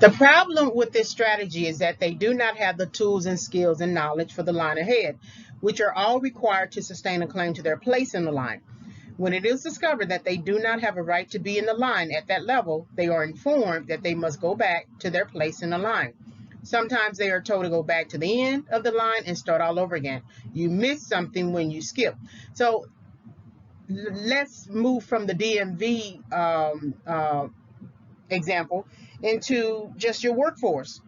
The problem with this strategy is that they do not have the tools and skills and knowledge for the line ahead, which are all required to sustain a claim to their place in the line. When it is discovered that they do not have a right to be in the line at that level, they are informed that they must go back to their place in the line. Sometimes they are told to go back to the end of the line and start all over again. You miss something when you skip. So let's move from the DMV example into just your workforce.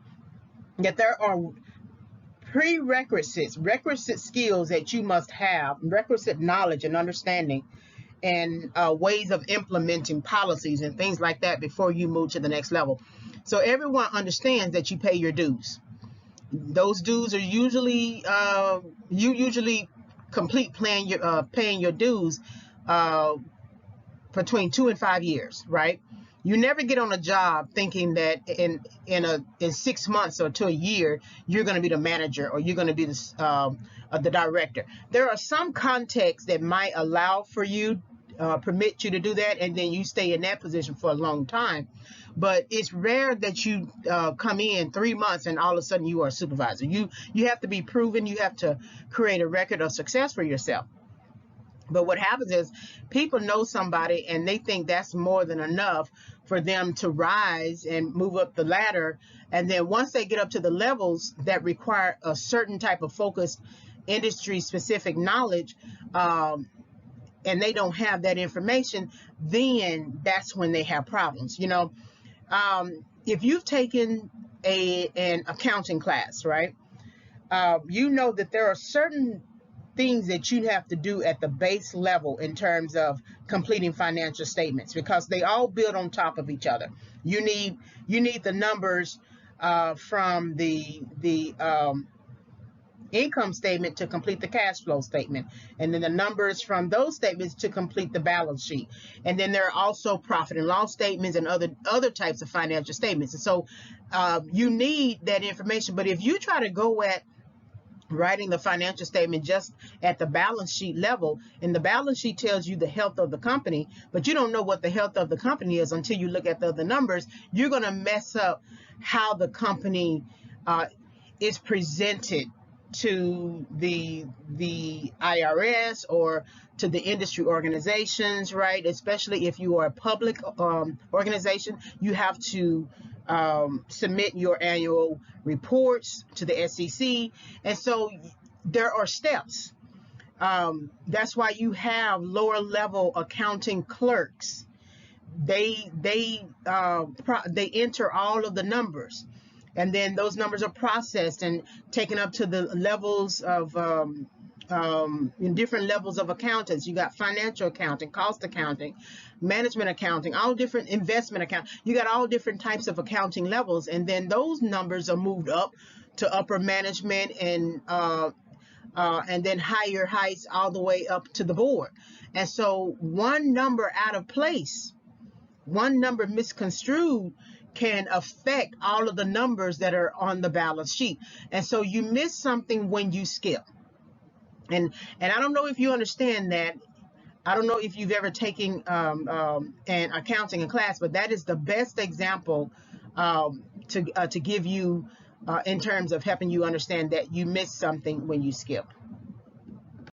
That there are requisite skills that you must have, requisite knowledge and understanding, and ways of implementing policies and things like that before you move to the next level. So everyone understands that you pay your dues. Those dues are usually you usually complete paying your dues between 2 and 5 years, right? You never get on a job thinking that in 6 months or to a year you're going to be the manager or you're going to be the director. There are some contexts that might allow for you, permit you to do that, and then you stay in that position for a long time. But it's rare that you come in 3 months and all of a sudden you are a supervisor. You have to be proven. You have to create a record of success for yourself. But what happens is people know somebody and they think that's more than enough for them to rise and move up the ladder. And then once they get up to the levels that require a certain type of focused industry specific knowledge, and they don't have that information, then that's when they have problems. If you've taken an accounting class, right? You know that there are certain things that you have to do at the base level in terms of completing financial statements, because they all build on top of each other. You need the numbers from the income statement to complete the cash flow statement, and then the numbers from those statements to complete the balance sheet. And then there are also profit and loss statements and other types of financial statements. And so you need that information. But if you try to go at writing the financial statement just at the balance sheet level, and the balance sheet tells you the health of the company, but you don't know what the health of the company is until you look at the other numbers, you're going to mess up how the company is presented to the IRS or to the industry organizations, right? Especially if you are a public organization, you have to submit your annual reports to the SEC. And so there are steps. That's why you have lower level accounting clerks. They enter all of the numbers, and then those numbers are processed and taken up to the levels of in different levels of accountants. You got financial accounting, cost accounting, management accounting, all different investment account. You got all different types of accounting levels, and then those numbers are moved up to upper management and then higher heights all the way up to the board. And so one number out of place, one number misconstrued, can affect all of the numbers that are on the balance sheet. And so you miss something when you skip. And I don't know if you understand that. I don't know if you've ever taken an accounting class, but that is the best example to give you in terms of helping you understand that you miss something when you skip.